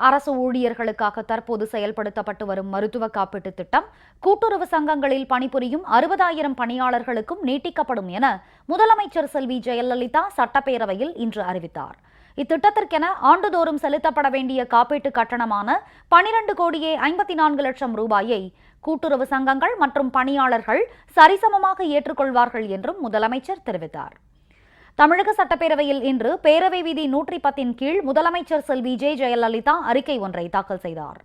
அரசு ஊழியர்களுக்காக தற்போது செயல்படுத்தப்பட்டு வரும் மருத்துவ காப்பீட்டு திட்டம் கூட்டுறவு சங்கங்களில் பணிபுரியும் 60,000 பணியாளர்களுக்கும் நீட்டிக்கப்படும் என முதலமைச்சர் செல்வி ஜெயலலிதா சட்டப்பேரவையில் இன்று அறிவித்தார். இத்திட்டத்திற்கென ஆண்டுதோறும் செலுத்தப்பட வேண்டிய காப்பீட்டு கட்டணமான 12,54,00,000 ரூபாயை கூட்டுறவு சங்கங்கள் மற்றும் பணியாளர்கள் சரிசமமாக ஏற்றுக்கொள்வார்கள் என்றும் முதலமைச்சர் தெரிவித்தார். தமிழக சட்டப்பேரவையில் இன்று பேரவை விதி 110 கீழ் முதலமைச்சர் செல்வி ஜெயலலிதா அறிக்கை ஒன்றை தாக்கல் செய்தார்.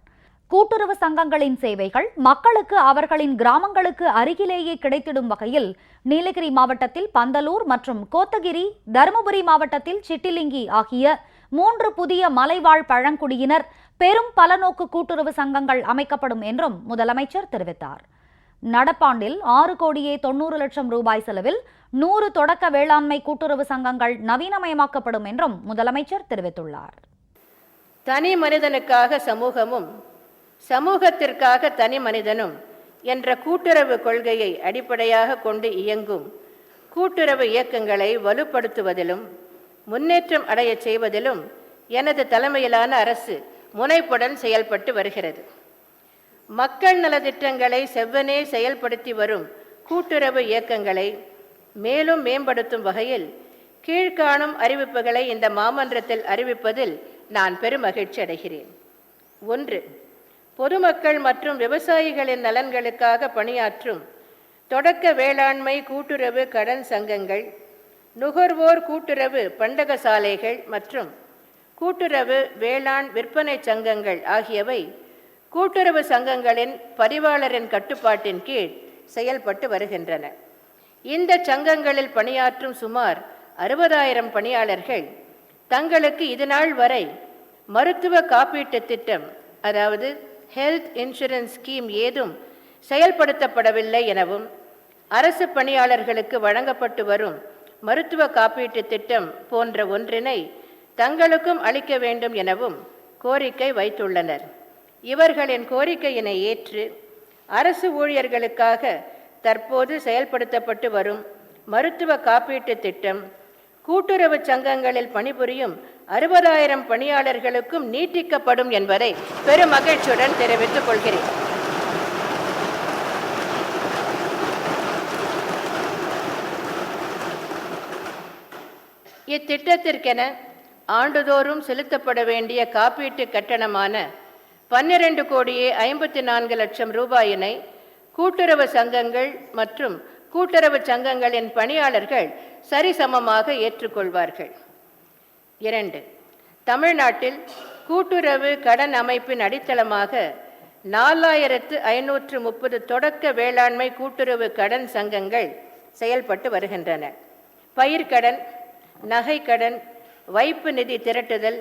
கூட்டுறவு சங்கங்களின் சேவைகள் மக்களுக்கு அவர்களின் கிராமங்களுக்கு அருகிலேயே கிடைத்திடும் வகையில் நீலகிரி மாவட்டத்தில் பந்தலூர் மற்றும் கோத்தகிரி, தருமபுரி மாவட்டத்தில் சிட்டிலிங்கி ஆகிய 3 புதிய மலைவாழ் பழங்குடியினர் பெரும் பலநோக்கு கூட்டுறவு சங்கங்கள் அமைக்கப்படும் என்றும் முதலமைச்சர் தெரிவித்தார். நடப்பாண்டில் 6,90,00,000 ரூபாய் செலவில் 100 தொடக்க வேளாண்மை கூட்டுறவு சங்கங்கள் நவீனமயமாக்கப்படும் என்றும் முதலமைச்சர் தெரிவித்துள்ளார். தனி மனிதனுக்காக சமூகமும் சமூகத்திற்காக தனி மனிதனும் என்ற கூட்டுறவு கொள்கையை அடிப்படையாக கொண்டு இயங்கும் கூட்டுறவு இயக்கங்களை வலுப்படுத்துவதிலும் முன்னேற்றம் அடைய செய்வதிலும் எனது தலைமையிலான அரசு முனைப்புடன் செயல்பட்டு வருகிறது. மக்கள் நலத்திட்டங்களை செவ்வனே செயல்படுத்தி வரும் கூட்டுறவு இயக்கங்களை மேலும் மேம்படுத்தும் வகையில் கீழ்காணும் அறிவிப்புகளை இந்த மாமன்றத்தில் அறிவிப்பதில் நான் பெருமகிழ்ச்சி அடைகிறேன். 1. பொதுமக்கள் மற்றும் விவசாயிகளின் நலன்களுக்காக பணியாற்றும் தொடக்க வேளாண்மை கூட்டுறவு கடன் சங்கங்கள், நுகர்வோர் கூட்டுறவு பண்டகசாலைகள் மற்றும் கூட்டுறவு வேளாண் விற்பனை சங்கங்கள் ஆகியவை கூட்டுறவு சங்கங்களின் பதிவாளரின் கட்டுப்பாட்டின் கீழ் செயல்பட்டு வருகின்றன. இந்த சங்கங்களில் பணியாற்றும் சுமார் 60,000 பணியாளர்கள் தங்களுக்கு இதுநாள் வரை மருத்துவ காப்பீட்டு திட்டம், அதாவது ஹெல்த் இன்சூரன்ஸ் ஸ்கீம் ஏதும் செயல்படுத்தப்படவில்லை எனவும், அரசு பணியாளர்களுக்கு வழங்கப்பட்டு வரும் மருத்துவ காப்பீட்டு திட்டம் போன்ற ஒன்றினை தங்களுக்கும் அளிக்க வேண்டும் எனவும் கோரிக்கை வைத்துள்ளனர். இவர்களின் கோரிக்கையினை ஏற்று அரசு ஊழியர்களுக்காக தற்போது செயல்படுத்தப்பட்டு வரும் மருத்துவ காப்பீட்டு திட்டம் கூட்டுறவு சங்கங்களில் பணிபுரியும் 60,000 பணியாளர்களுக்கும் நீட்டிக்கப்படும் என்பதை பெருமகிழ்ச்சியுடன் தெரிவித்துக் கொள்கிறேன். இத்திட்டத்திற்கென ஆண்டுதோறும் செலுத்தப்பட வேண்டிய காப்பீட்டு கட்டணமான 12,54,00,000 ரூபாயினை கூட்டுறவு சங்கங்கள் மற்றும் கூட்டுறவு சங்கங்களின் பணியாளர்கள் சரிசமமாக ஏற்றுக்கொள்வார்கள். 2. தமிழ்நாட்டில் கூட்டுறவு கடன் அமைப்பின் அடித்தளமாக 4,530 தொடக்க வேளாண்மை கூட்டுறவு கடன் சங்கங்கள் செயல்பட்டு வருகின்றன. பயிர்க்கடன், நகைக்கடன், வைப்பு நிதி திரட்டுதல்,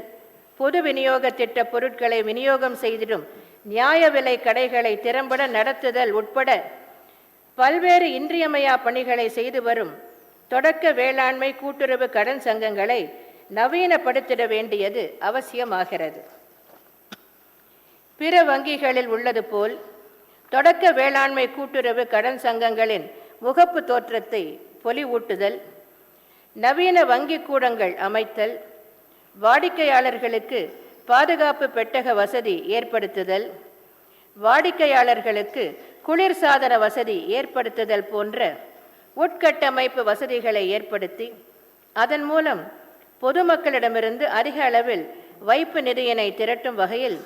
பொது விநியோக திட்ட பொருட்களை விநியோகம் செய்திடும் நியாய விலை கடைகளை திறம்பட நடத்துதல் உட்பட பல்வேறு இன்றியமையா பணிகளை செய்து வரும் தொடக்க வேளாண்மை கூட்டுறவு கடன் சங்கங்களை நவீனப்படுத்திட வேண்டியது அவசியமாகிறது. பிற வங்கிகளில் உள்ளது போல் தொடக்க வேளாண்மை கூட்டுறவு கடன் சங்கங்களின் முகப்பு தோற்றத்தை பொலிவூட்டுதல், நவீன வங்கி கூடங்கள் அமைத்தல், வாடிக்கையாளர்களுக்கு பாதுகாப்பு பெட்டக வசதி ஏற்படுத்துதல், வாடிக்கையாளர்களுக்கு குளிர்சாதன வசதி ஏற்படுத்துதல் போன்ற உட்கட்டமைப்பு வசதிகளை ஏற்படுத்தி அதன் மூலம் பொதுமக்களிடமிருந்து அதிக அளவில் வைப்பு நிதியினை திரட்டும் வகையில்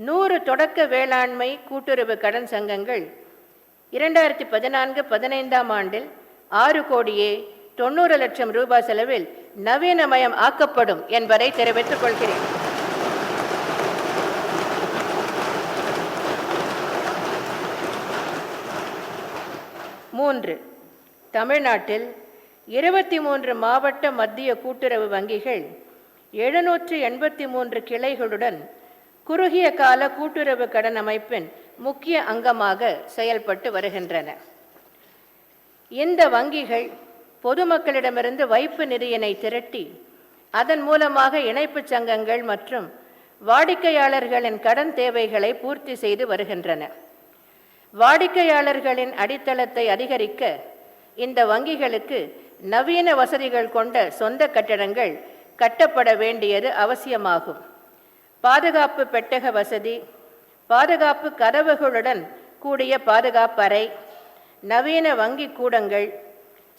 100 தொடக்க வேளாண்மை கூட்டுறவு கடன் சங்கங்கள் 2014-15 ஆண்டில் 6,90,00,000 ரூபாய் செலவில் நவீனமயம் ஆக்கப்படும் என்பதை தெரிவித்துக் கொள்கிறேன். மூன்று, தமிழ்நாட்டில் 23 மாவட்ட மத்திய கூட்டுறவு வங்கிகள் 783 கிளைகளுடன் குறுகிய கால கூட்டுறவு கடன் அமைப்பின் முக்கிய அங்கமாக செயல்பட்டு வருகின்றன. இந்த வங்கிகள் பொதுமக்களிடமிருந்து வைப்பு நிதியினை திரட்டி அதன் மூலமாக இணைப்பு சங்கங்கள் மற்றும் வாடிக்கையாளர்களின் கடன் தேவைகளை பூர்த்தி செய்து வருகின்றன. வாடிக்கையாளர்களின் அடித்தளத்தை அதிகரிக்க இந்த வங்கிகளுக்கு நவீன வசதிகள் கொண்ட சொந்த கட்டடங்கள் கட்டப்பட வேண்டியது அவசியமாகும். பாதுகாப்பு பெட்டக வசதி, பாதுகாப்பு கதவுகளுடன் கூடிய பாதுகாப்பறை, நவீன வங்கி கூடங்கள்,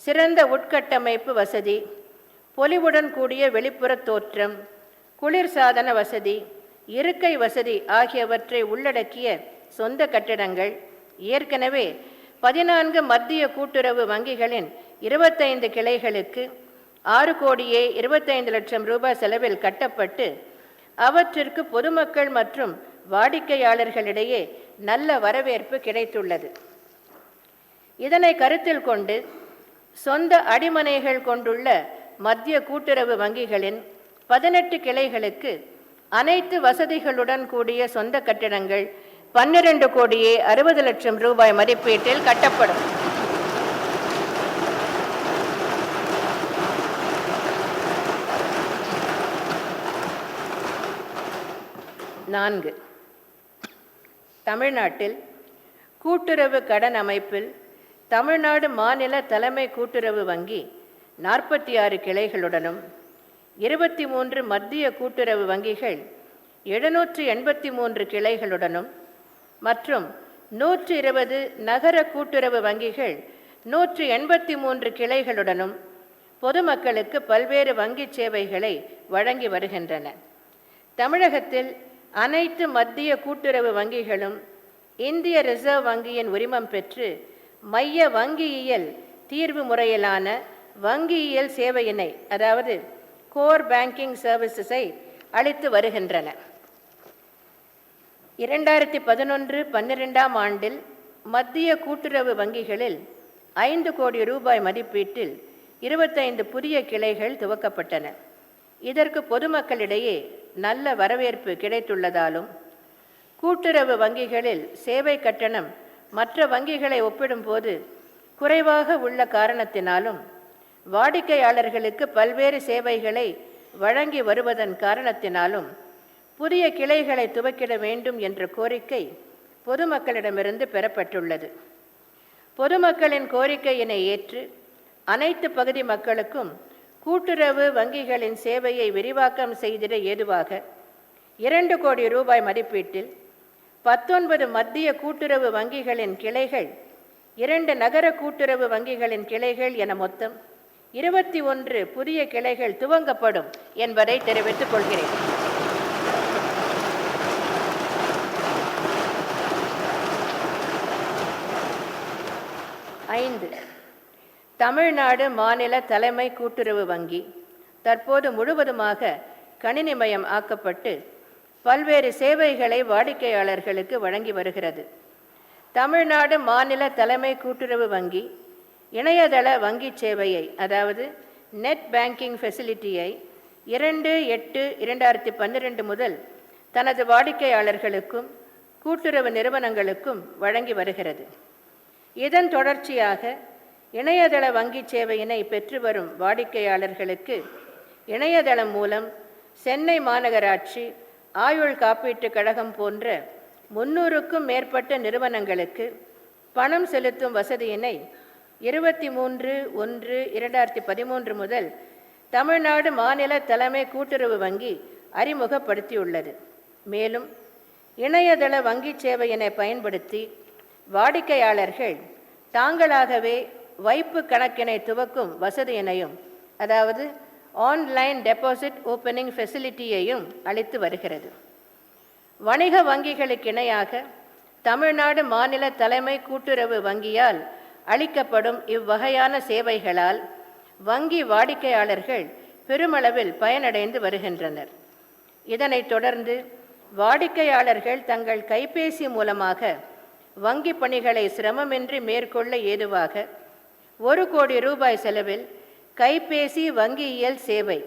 சிறந்த உட்கட்டமைப்பு வசதி, பொலிவுடன் கூடிய வெளிப்புற தோற்றம், குளிர்சாதன வசதி, இருக்கை வசதி ஆகியவற்றை உள்ளடக்கிய சொந்த கட்டிடங்கள் ஏற்கனவே 14 மத்திய கூட்டுறவு வங்கிகளின் 25 கிளைகளுக்கு 6,25,00,000 ரூபாய் செலவில் கட்டப்பட்டு அவற்றிற்கு பொதுமக்கள் மற்றும் வாடிக்கையாளர்களிடையே நல்ல வரவேற்பு கிடைத்துள்ளது. இதனை கருத்தில் கொண்டு சொந்த அடிமனைகள் கொண்டுள்ள மத்திய கூட்டுறவு வங்கிகளின் 18 கிளைகளுக்கு அனைத்து வசதிகளுடன் கூடிய சொந்த கட்டிடங்கள் 12,60,00,000 ரூபாய் மதிப்பீட்டில் கட்டப்படும். நான்கு, தமிழ்நாட்டில் கூட்டுறவு கடன் அமைப்பில் தமிழ்நாடு மாநில தலைமை கூட்டுறவு வங்கி 46 கிளைகளுடனும் 23 மத்திய கூட்டுறவு வங்கிகள் 783 கிளைகளுடனும் மற்றும் 120 நகர கூட்டுறவு வங்கிகள் 183 கிளைகளுடனும் பொதுமக்களுக்கு பல்வேறு வங்கி சேவைகளை வழங்கி வருகின்றன. தமிழகத்தில் அனைத்து மத்திய கூட்டுறவு வங்கிகளும் இந்திய ரிசர்வ் வங்கியின் உரிமம் பெற்று மைய வங்கியியல் தீர்வு முறையிலான வங்கியியல் சேவையினை, அதாவது கோர் பேங்கிங் சர்வீசஸை அளித்து வருகின்றன. 2011-12 ஆண்டில் மத்திய கூட்டுறவு வங்கிகளில் 5 கோடி ரூபாய் மதிப்பீட்டில் 25 புதிய கிளைகள் துவக்கப்பட்டன. இதற்கு பொதுமக்களிடையே நல்ல வரவேற்பு கிடைத்துள்ளதாலும் கூட்டுறவு வங்கிகளில் சேவை கட்டணம் மற்ற வங்கிகளை ஒப்பிடும்போது குறைவாக உள்ள காரணத்தினாலும் வாடிக்கையாளர்களுக்கு பல்வேறு சேவைகளை வழங்கி வருவதன் காரணத்தினாலும் புதிய கிளைகளை துவக்கிட வேண்டும் என்ற கோரிக்கை பொதுமக்களிடமிருந்து பெறப்பட்டுள்ளது. பொதுமக்களின் கோரிக்கையினை ஏற்று அனைத்து பகுதி மக்களுக்கும் கூட்டுறவு வங்கிகளின் சேவையை விரிவாக்கம் செய்திட ஏதுவாக 2 கோடி ரூபாய் மதிப்பீட்டில் 19 மத்திய கூட்டுறவு வங்கிகளின் கிளைகள், 2 நகர கூட்டுறவு வங்கிகளின் கிளைகள் என மொத்தம் 21 புதிய கிளைகள் துவங்கப்படும் என்பதை தெரிவித்துக் கொள்கிறேன். ஐந்து, தமிழ்நாடு மாநில தலைமை கூட்டுறவு வங்கி தற்போது முழுவதுமாக கணினிமயம் ஆக்கப்பட்டு பல்வேறு சேவைகளை வாடிக்கையாளர்களுக்கு வழங்கி வருகிறது. தமிழ்நாடு மாநில தலைமை கூட்டுறவு வங்கி இணையதள வங்கி சேவையை, அதாவது நெட் பேங்கிங் ஃபெசிலிட்டியை 2/8/2012 முதல் தனது வாடிக்கையாளர்களுக்கும் கூட்டுறவு நிறுவனங்களுக்கும் வழங்கி வருகிறது. இதன் தொடர்ச்சியாக இணையதள வங்கி சேவையினை பெற்று வரும் வாடிக்கையாளர்களுக்கு இணையதளம் மூலம் சென்னை மாநகராட்சி, ஆயுள் காப்பீட்டுக் கழகம் போன்ற 300க்கும் மேற்பட்ட நிறுவனங்களுக்கு பணம் செலுத்தும் வசதியினை 23/1/2013 முதல் தமிழ்நாடு மாநில தலைமை கூட்டுறவு வங்கி அறிமுகப்படுத்தியுள்ளது. மேலும் இணையதள வங்கி சேவையினை பயன்படுத்தி வாடிக்கையாளர்கள் தாங்களாகவே வைப்பு கணக்கினை துவக்கும் வசதியினையும், அதாவது ஆன்லைன் டெபாசிட் ஓப்பனிங் ஃபெசிலிட்டியையும் அளித்து வருகிறது. வணிக வங்கிகளுக்கு இணையாக தமிழ்நாடு மாநில தலைமை கூட்டுறவு வங்கியால் அளிக்கப்படும் இவ்வகையான சேவைகளால் வங்கி வாடிக்கையாளர்கள் பெருமளவில் பயனடைந்து வருகின்றனர். இதனைத் தொடர்ந்து வாடிக்கையாளர்கள் தங்கள் கைபேசி மூலமாக வங்கி பணிகளை சிரமமின்றி மேற்கொள்ள ஏதுவாக 1 கோடி ரூபாய் செலவில் கைபேசி வங்கியியல் சேவை,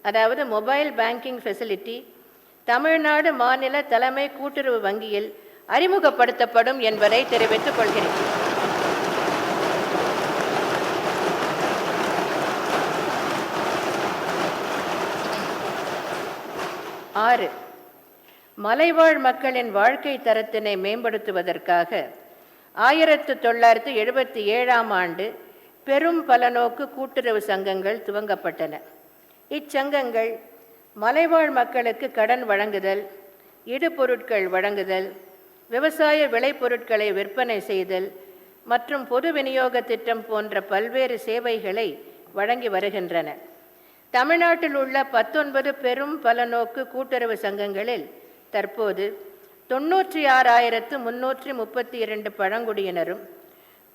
அதாவது மொபைல் பேங்கிங் ஃபெசிலிட்டி தமிழ்நாடு மாநில தலைமை கூட்டுறவு வங்கியில் அறிமுகப்படுத்தப்படும் என்பதை தெரிவித்துக் கொள்கிறேன். ஆறு, மலைவாழ் மக்களின் வாழ்க்கை தரத்தினை மேம்படுத்துவதற்காக 1977 ஆண்டு பெரும் பலநோக்கு கூட்டுறவு சங்கங்கள் துவங்கப்பட்டன. இச்சங்கங்கள் மலைவாழ் மக்களுக்கு கடன் வழங்குதல், இடுபொருட்கள் வழங்குதல், விவசாய விளைபொருட்களை விற்பனை செய்தல் மற்றும் பொது விநியோக திட்டம் போன்ற பல்வேறு சேவைகளை வழங்கி வருகின்றன. தமிழ்நாட்டில் உள்ள 19 பெரும் பலநோக்கு கூட்டுறவு சங்கங்களில் தற்போது 96,332 பழங்குடியினரும்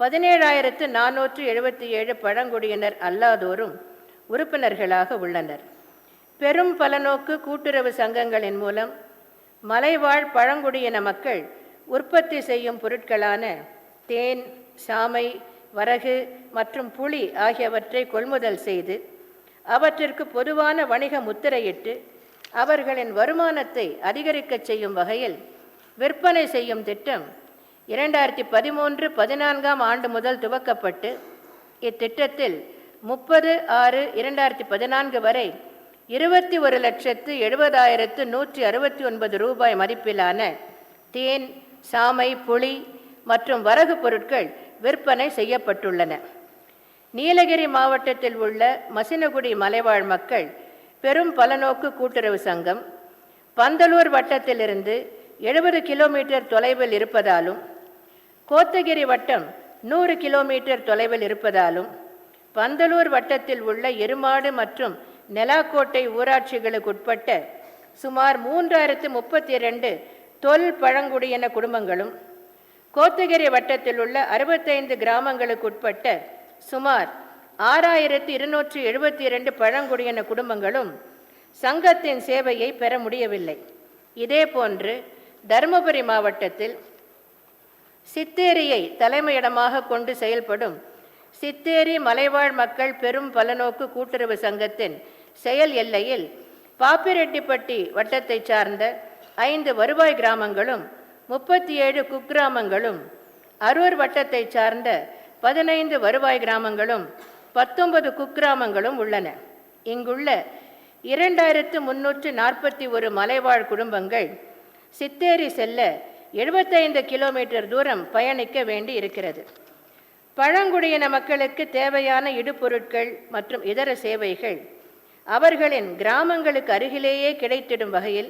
17,477 பழங்குடியினர் அல்லாதோரும் உறுப்பினர்களாக உள்ளனர். பெரும் பலநோக்கு கூட்டுறவு சங்கங்களின் மூலம் மலைவாழ் பழங்குடியின மக்கள் உற்பத்தி செய்யும் பொருட்களான தேன், சாமை, வரகு மற்றும் புளி ஆகியவற்றை கொள்முதல் செய்து அவற்றிற்கு பொதுவான வணிக முத்திரையிட்டு அவர்களின் வருமானத்தை அதிகரிக்கச் செய்யும் வகையில் விற்பனை செய்யும் திட்டம் 2013-14 ஆண்டு முதல் துவக்கப்பட்டு இத்திட்டத்தில் 30/6/2014 வரை 21,70,169 ரூபாய் மதிப்பிலான தேன், சாமை, புளி மற்றும் வரகு பொருட்கள் விற்பனை செய்யப்பட்டுள்ளன. நீலகிரி மாவட்டத்தில் உள்ள மசினகுடி மலைவாழ் மக்கள் பெரும் பலநோக்கு கூட்டுறவு சங்கம் பந்தலூர் வட்டத்திலிருந்து 70 கிலோமீட்டர் தொலைவில் இருப்பதாலும், கோத்தகிரி வட்டம் 100 கிலோமீட்டர் தொலைவில் இருப்பதாலும், பந்தலூர் வட்டத்தில் உள்ள எருமாடு மற்றும் நெலாக்கோட்டை ஊராட்சிகளுக்குட்பட்ட சுமார் 3032 தொல் பழங்குடியின குடும்பங்களும், கோத்தகிரி வட்டத்தில் உள்ள 65 கிராமங்களுக்குட்பட்ட சுமார் 6,272 பழங்குடியின குடும்பங்களும் சங்கத்தின் சேவையை பெற முடியவில்லை. இதேபோன்று தருமபுரி மாவட்டத்தில் சித்தேரியை தலைமையிடமாக கொண்டு செயல்படும் சித்தேரி மலைவாழ் மக்கள் பெரும் பலநோக்கு கூட்டுறவு சங்கத்தின் செயல் எல்லையில் பாப்பிரெட்டிப்பட்டி வட்டத்தை சார்ந்த 5 வருவாய் கிராமங்களும் 37 குக்கிராமங்களும், அரூர் வட்டத்தை சார்ந்த 15 வருவாய் கிராமங்களும் 19 குக்கிராமங்களும் உள்ளன. இங்குள்ள 2,341 மலைவாழ் குடும்பங்கள் சித்தேரி செல்ல 75 கிலோமீட்டர் தூரம் பயணிக்க வேண்டி இருக்கிறது. பழங்குடியின மக்களுக்கு தேவையான இடுபொருட்கள் மற்றும் இதர சேவைகள் அவர்களின் கிராமங்களுக்கு அருகிலேயே கிடைத்திடும் வகையில்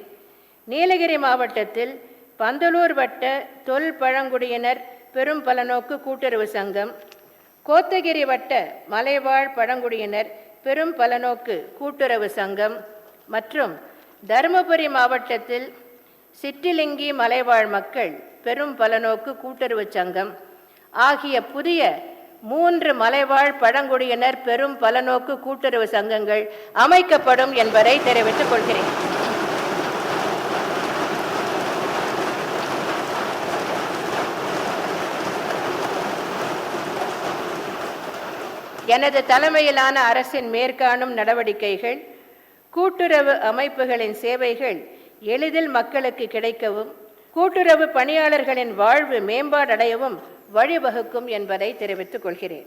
நீலகிரி மாவட்டத்தில் பந்தலூர் வட்ட தொல் பழங்குடியினர் பெரும் பலநோக்கு கூட்டுறவு சங்கம், கோத்தகிரி வட்ட மலைவாழ் பழங்குடியினர் பெரும் பலநோக்கு கூட்டுறவு சங்கம் மற்றும் தருமபுரி மாவட்டத்தில் சிற்றிலிங்கி மலைவாழ் மக்கள் பெரும் பலநோக்கு கூட்டுறவு சங்கம் ஆகிய புதிய 3 மலைவாழ் பழங்குடியினர் பெரும் பலநோக்கு கூட்டுறவு சங்கங்கள் அமைக்கப்படும் என்பதை தெரிவித்துக் கொள்கிறேன். எனது தலைமையிலான அரசின் மேற்காணும் நடவடிக்கைகள் கூட்டுறவு அமைப்புகளின் சேவைகள் எளிதில் மக்களுக்கு கிடைக்கவும், கூட்டுறவு பணியாளர்களின் வாழ்வு மேம்பாடடையவும் வழிவகுக்கும் என்பதை தெரிவித்துக் கொள்கிறேன்.